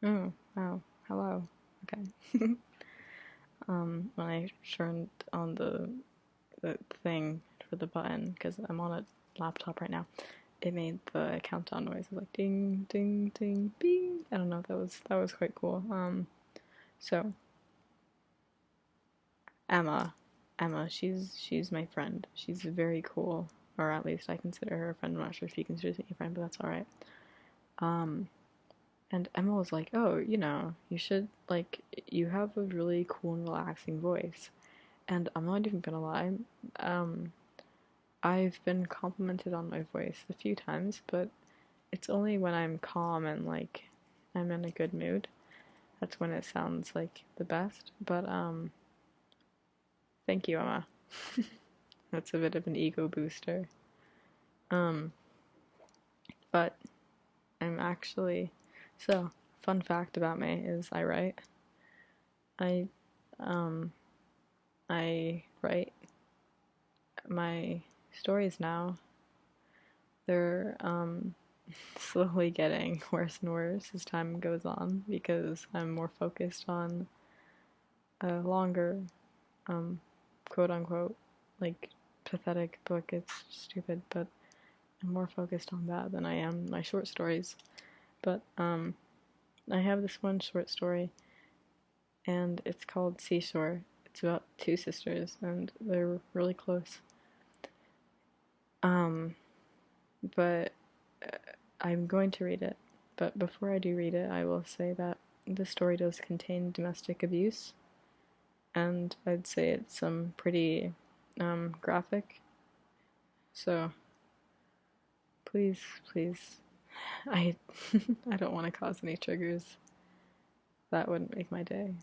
Oh, wow. Hello. Okay. When I turned on the thing for the button, because I'm on a laptop right now, it made the countdown noise. It was like ding, ding, ding, bing. I don't know. That was quite cool. So Emma, she's my friend. She's very cool, or at least I consider her a friend. I'm not sure if she considers me a friend, but that's all right. Um, And Emma was like, "Oh, you should you have a really cool and relaxing voice." And I'm not even gonna lie, um, I've been complimented on my voice a few times, but it's only when I'm calm and I'm in a good mood. That's when it sounds like the best. But thank you, Emma. That's a bit of an ego booster. Um, but I'm actually so fun fact about me is I write. I um I write my stories now. They're slowly getting worse and worse as time goes on because I'm more focused on a longer, um, quote unquote, like pathetic book. It's stupid, but I'm more focused on that than I am my short stories. But I have this one short story, and it's called Seashore. It's about two sisters, and they're really close. Um, but I'm going to read it. But before I do read it, I will say that the story does contain domestic abuse, and I'd say it's pretty graphic. So please, please, I I don't want to cause any triggers. That wouldn't make my day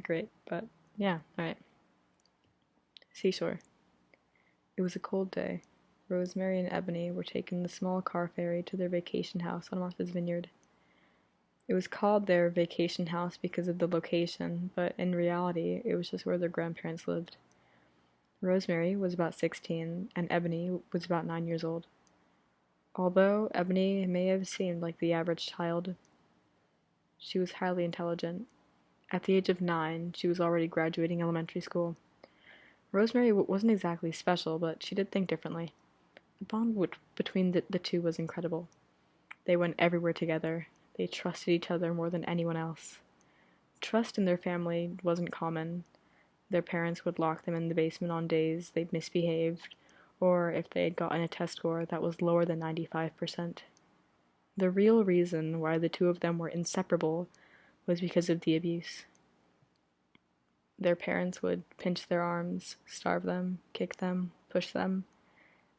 great. But yeah, all right. Seashore. It was a cold day. Rosemary and Ebony were taking the small car ferry to their vacation house on Martha's Vineyard. It was called their vacation house because of the location, but in reality, it was just where their grandparents lived. Rosemary was about 16, and Ebony was about 9 years old. Although Ebony may have seemed like the average child, she was highly intelligent. At the age of 9, she was already graduating elementary school. Rosemary wasn't exactly special, but she did think differently. The bond between the two was incredible. They went everywhere together. They trusted each other more than anyone else. Trust in their family wasn't common. Their parents would lock them in the basement on days they'd misbehaved, or if they had gotten a test score that was lower than 95%. The real reason why the two of them were inseparable was because of the abuse. Their parents would pinch their arms, starve them, kick them, push them,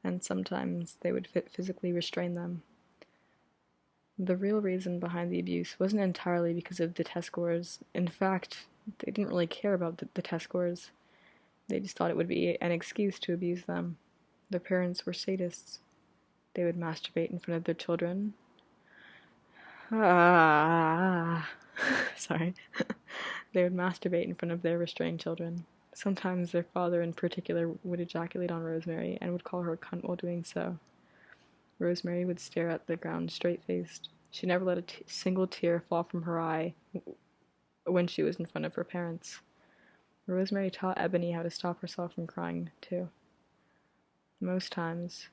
and sometimes they would physically restrain them. The real reason behind the abuse wasn't entirely because of the test scores. In fact, they didn't really care about the test scores. They just thought it would be an excuse to abuse them. Their parents were sadists. They would masturbate in front of their children. Ah, sorry. They would masturbate in front of their restrained children. Sometimes their father in particular would ejaculate on Rosemary and would call her a cunt while doing so. Rosemary would stare at the ground straight-faced. She never let a single tear fall from her eye when she was in front of her parents. Rosemary taught Ebony how to stop herself from crying, too. Most times,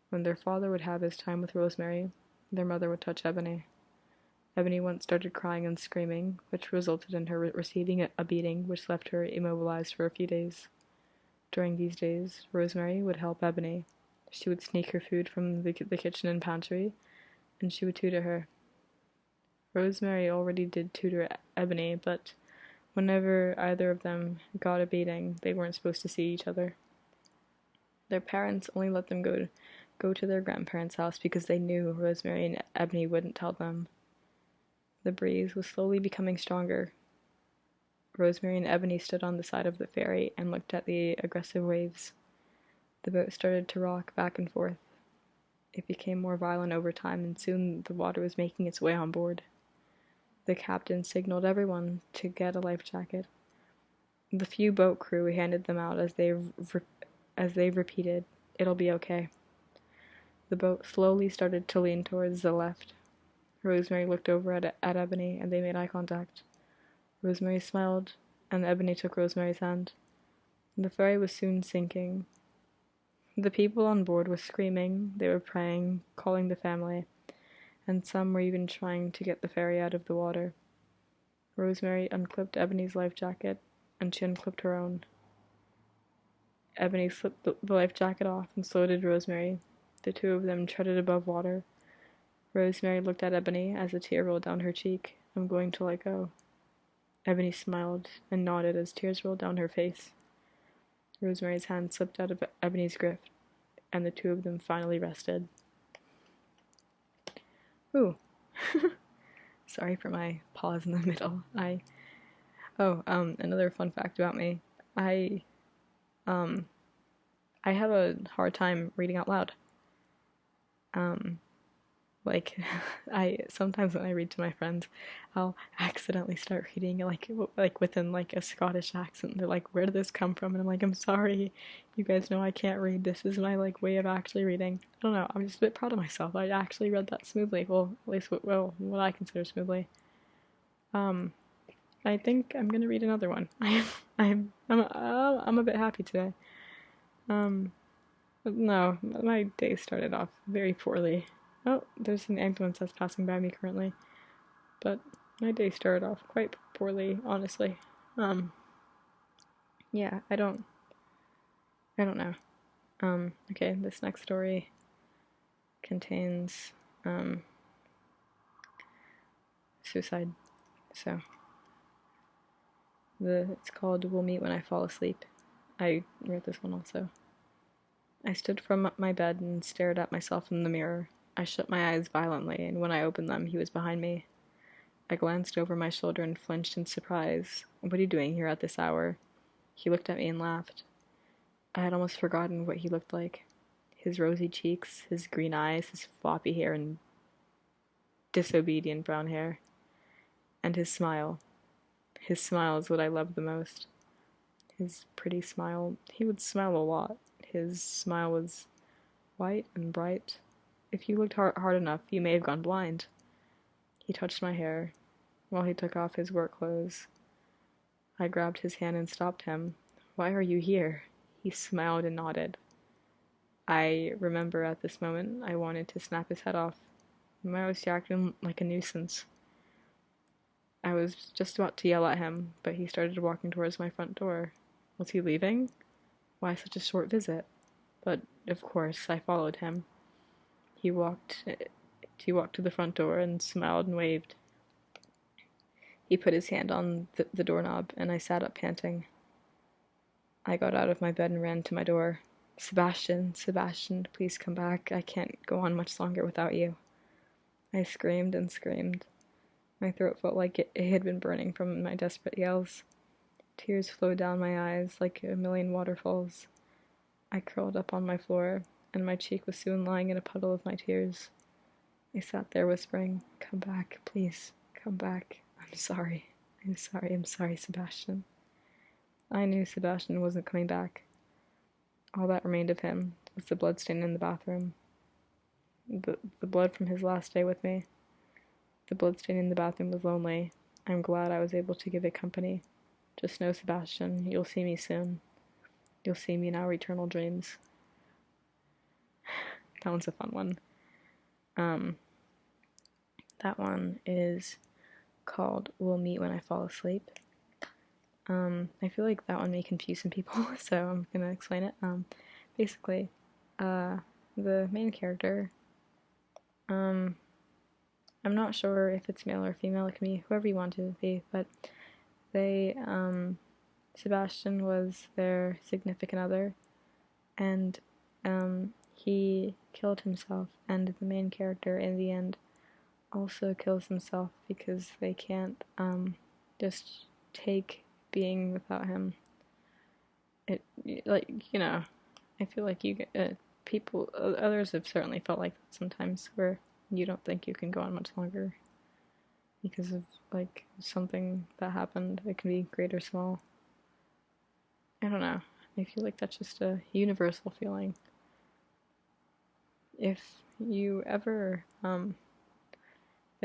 when their father would have his time with Rosemary, their mother would touch Ebony. Ebony once started crying and screaming, which resulted in her receiving a beating which left her immobilized for a few days. During these days, Rosemary would help Ebony. She would sneak her food from the kitchen and pantry, and she would tutor her. Rosemary already did tutor Ebony, but whenever either of them got a beating, they weren't supposed to see each other. Their parents only let them go to their grandparents' house because they knew Rosemary and Ebony wouldn't tell them. The breeze was slowly becoming stronger. Rosemary and Ebony stood on the side of the ferry and looked at the aggressive waves. The boat started to rock back and forth. It became more violent over time, and soon the water was making its way on board. The captain signaled everyone to get a life jacket. The few boat crew handed them out as they repeated, "It'll be okay." The boat slowly started to lean towards the left. Rosemary looked over at Ebony, and they made eye contact. Rosemary smiled, and Ebony took Rosemary's hand. The ferry was soon sinking. The people on board were screaming, they were praying, calling the family, and some were even trying to get the ferry out of the water. Rosemary unclipped Ebony's life jacket, and she unclipped her own. Ebony slipped the life jacket off, and so did Rosemary. The two of them treaded above water. Rosemary looked at Ebony as a tear rolled down her cheek. I'm going to let go. Ebony smiled and nodded as tears rolled down her face. Rosemary's hand slipped out of Ebony's grip, and the two of them finally rested. Ooh. Sorry for my pause in the middle. Another fun fact about me. I have a hard time reading out loud. Like, sometimes when I read to my friends, I'll accidentally start reading like within like a Scottish accent. They're like, "Where did this come from?" And I'm like, "I'm sorry, you guys know I can't read. This is my like way of actually reading." I don't know. I'm just a bit proud of myself. I actually read that smoothly. Well, at least what I consider smoothly. I think I'm gonna read another one. I'm a bit happy today. No, my day started off very poorly. Oh, there's an ambulance that's passing by me currently. But my day started off quite poorly, honestly. Yeah, I don't know. Okay, this next story contains, suicide. So, it's called We'll Meet When I Fall Asleep. I wrote this one also. I stood from my bed and stared at myself in the mirror. I shut my eyes violently, and when I opened them, he was behind me. I glanced over my shoulder and flinched in surprise. What are you doing here at this hour? He looked at me and laughed. I had almost forgotten what he looked like. His rosy cheeks, his green eyes, his floppy hair and disobedient brown hair. And his smile. His smile is what I loved the most. His pretty smile. He would smile a lot. His smile was white and bright. If you looked hard enough, you may have gone blind. He touched my hair while he took off his work clothes. I grabbed his hand and stopped him. Why are you here? He smiled and nodded. I remember at this moment I wanted to snap his head off. Why was he acting like a nuisance? I was just about to yell at him, but he started walking towards my front door. Was he leaving? Why such a short visit? But, of course, I followed him. He walked to the front door and smiled and waved. He put his hand on the doorknob, and I sat up panting. I got out of my bed and ran to my door. Sebastian, please come back. I can't go on much longer without you. I screamed and screamed. My throat felt like it had been burning from my desperate yells. Tears flowed down my eyes like a million waterfalls. I curled up on my floor, and my cheek was soon lying in a puddle of my tears. I sat there whispering, "Come back, please, come back. I'm sorry, Sebastian." I knew Sebastian wasn't coming back. All that remained of him was the bloodstain in the bathroom. The blood from his last day with me. The bloodstain in the bathroom was lonely. I'm glad I was able to give it company. Just know, Sebastian, you'll see me soon. You'll see me in our eternal dreams. That one's a fun one. That one is called We'll Meet When I Fall Asleep. I feel like that one may confuse some people, so I'm gonna explain it. Basically, the main character, I'm not sure if it's male or female, it can be whoever you want it to be, but they, Sebastian was their significant other, and, he killed himself, and the main character, in the end, also kills himself because they can't, just take being without him. It, like, you know, I feel like others have certainly felt like that sometimes, where you don't think you can go on much longer because of, like, something that happened. It can be great or small. I don't know. I feel like that's just a universal feeling. If you ever,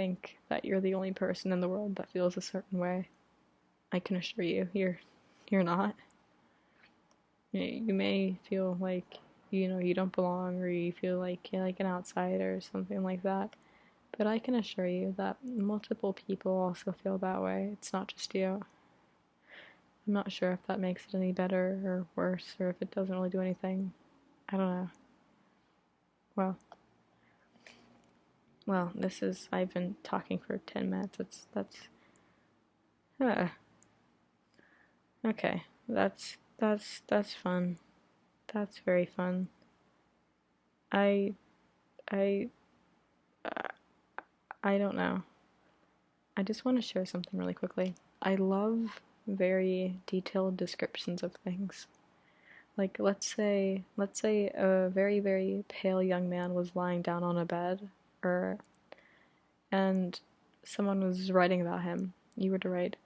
think that you're the only person in the world that feels a certain way. I can assure you, you're not. You may feel like, you don't belong, or you feel like you're like an outsider or something like that. But I can assure you that multiple people also feel that way. It's not just you. I'm not sure if that makes it any better or worse, or if it doesn't really do anything. I don't know. Well, I've been talking for 10 minutes. Uh, okay. That's fun. That's very fun. I, I, uh, I don't know. I just want to share something really quickly. I love very detailed descriptions of things. Like, let's say a very, very pale young man was lying down on a bed, or and someone was writing about him. You were to write,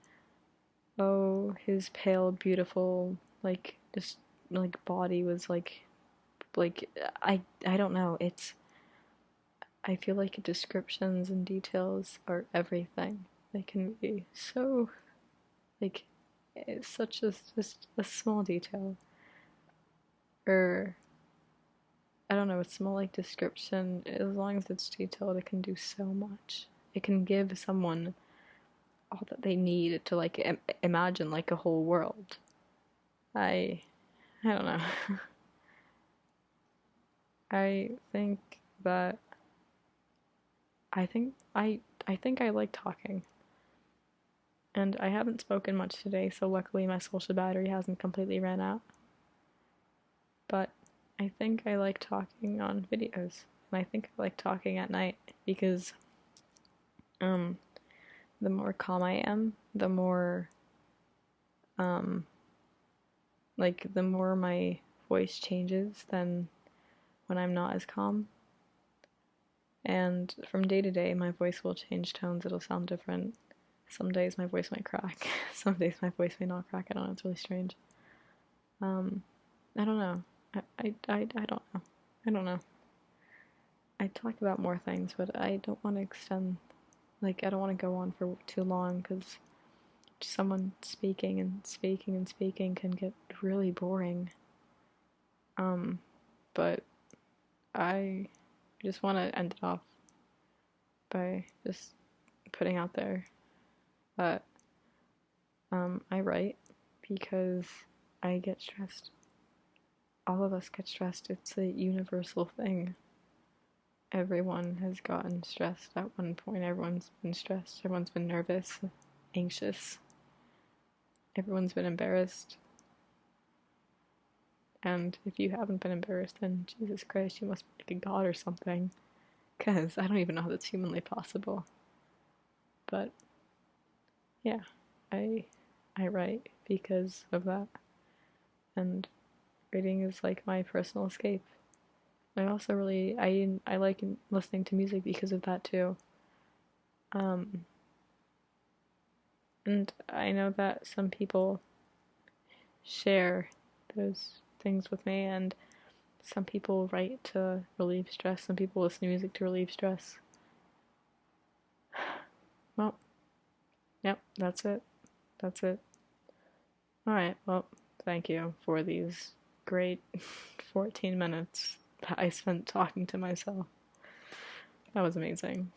"Oh, his pale, beautiful, like just like body was like I don't know. I feel like descriptions and details are everything. They can be so like it's such just a small detail, or I don't know, a small like description. As long as it's detailed, it can do so much. It can give someone all that they need to like imagine like a whole world. I I don't know. I think that I think I think I like talking. And I haven't spoken much today, so luckily my social battery hasn't completely ran out. But I think I like talking on videos. And I think I like talking at night because um the more calm I am, the more um like the more my voice changes than when I'm not as calm. And from day to day, my voice will change tones. It'll sound different. Some days my voice might crack. Some days my voice may not crack. I don't know. It's really strange. Um, I don't know. I don't know. I don't know. I talk about more things, but I don't want to extend. Like, I don't want to go on for too long because someone speaking and speaking and speaking can get really boring. But I just want to end it off by just putting out there that I write because I get stressed. All of us get stressed. It's a universal thing. Everyone has gotten stressed at one point. Everyone's been stressed. Everyone's been nervous, anxious. Everyone's been embarrassed. And if you haven't been embarrassed, then Jesus Christ, you must be like a god or something. Because I don't even know how that's humanly possible. But yeah, I I write because of that. And writing is like my personal escape. I also really I like listening to music because of that too. Um, and I know that some people share those things with me, and some people write to relieve stress. Some people listen to music to relieve stress. Well, yep, that's it. That's it. All right. Well, thank you for these great 14 minutes that I spent talking to myself. That was amazing.